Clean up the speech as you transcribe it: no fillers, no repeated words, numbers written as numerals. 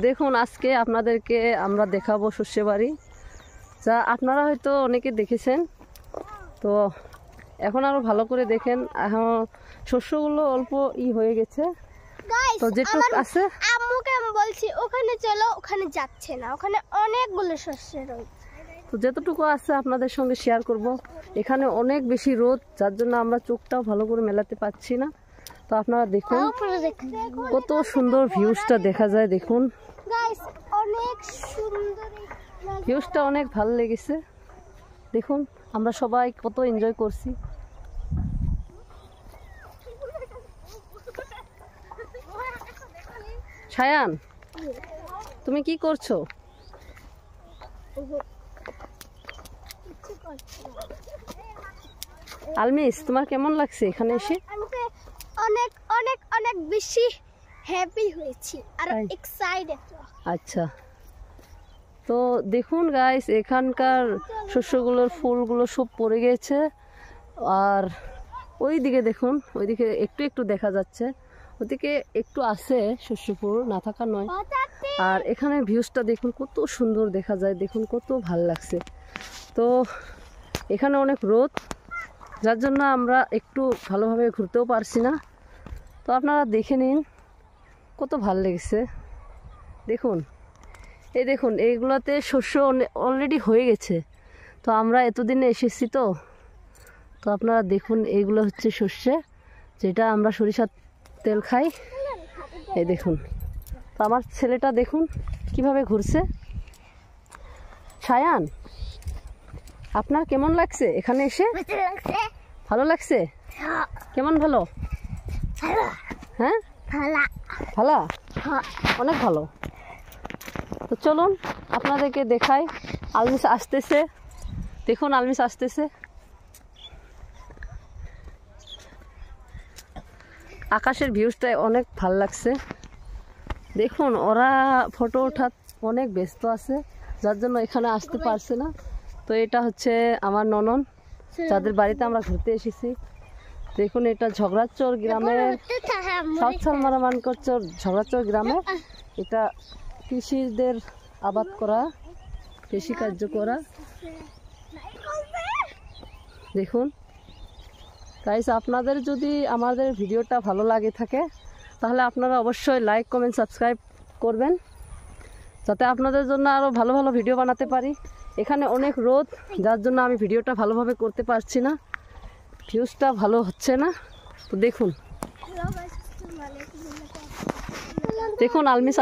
দেখুন আজকে আপনাদেরকে আমরা দেখাবো শস্য বাড়ি, যা আপনারা হয়তো অনেকে দেখেছেন। তো এখন আরো ভালো করে দেখেন। এখন শস্যগুলো অল্প হয়ে গেছে, তো যেটুকু আছে আম্মুকে আমি বলছি ওখানে চলো, ওখানে যাচ্ছে না, ওখানে অনেকগুলো শস্য রয়েছে। তো যেতটুকু আছে আপনাদের সঙ্গে শেয়ার করব। এখানে অনেক বেশি রোদ, যার জন্য আমরা চোখটাও ভালো করে মেলাতে পারছি না। তো আপনারা দেখুন কত সুন্দর ভিউজটা দেখা যায়। দেখুন অনেক সুন্দর ভিউজটা, অনেক ভালো লেগেছে। দেখুন আমরা সবাই কত এনজয় করছি। ছায়ান, তুমি কি করছো? আলমিস, তোমার কেমন লাগছে এখানে এসে? অনেক অনেক অনেক বেশি হ্যাপি হয়েছি আর এক্সাইটেড। আচ্ছা, তো দেখুন গাইস, এখানকার শস্যগুলোর ফুলগুলো সব পড়ে গেছে। আর ওই দিকে দেখুন, ওইদিকে একটু একটু দেখা যাচ্ছে, ওদিকে একটু আছে শস্য ফুল, না থাকা নয়। আর এখানে ভিউজটা দেখুন কত সুন্দর দেখা যায়, দেখুন কত ভাল লাগছে। তো এখানে অনেক রোদ, যার জন্য আমরা একটু ভালোভাবে ঘুরতেও পারছি না। তো আপনারা দেখে নিন কত ভাল লেগেছে। দেখুন এই দেখুন, এইগুলোতে শস্য অলরেডি হয়ে গেছে। তো আমরা এতদিনে এসেছি, তো আপনারা দেখুন এইগুলো হচ্ছে সর্ষে, যেটা আমরা সরিষার তেল খাই। এই দেখুন, তো আমার ছেলেটা দেখুন কিভাবে ঘুরছে। ছায়ান, আপনার কেমন লাগছে এখানে এসে? ভালো লাগছে? কেমন ভালো? হ্যাঁ ভালো, অনেক ভালো। তো চলুন আপনাদেরকে দেখাই। আলমিস আসতেছে, দেখুন আলমিস আসতেছে। আকাশের ভিউজটা অনেক ভাল লাগছে। দেখুন ওরা ফটো ওঠার অনেক ব্যস্ত আছে, যার জন্য এখানে আসতে পারছে না। তো এটা হচ্ছে আমার ননদ, যাদের বাড়িতে আমরা ঘুরতে এসেছি। দেখুন এটা ঝগড়াচর গ্রামের, সাউথ সালমারা মানকরচর ঝগড়াচর গ্রামে। এটা কৃষিদের আবাদ করা, কৃষি কার্য করা। দেখুন গাইস, আপনাদের যদি আমাদের ভিডিওটা ভালো লাগে থাকে, তাহলে আপনারা অবশ্যই লাইক কমেন্ট সাবস্ক্রাইব করবেন, যাতে আপনাদের জন্য আরও ভালো ভালো ভিডিও বানাতে পারি। এখানে অনেক রোদ, যার জন্য আমি ভিডিওটা ভালোভাবে করতে পারছি না, ভিউজটা ভালো হচ্ছে না। তো দেখুন দেখুন আলমিস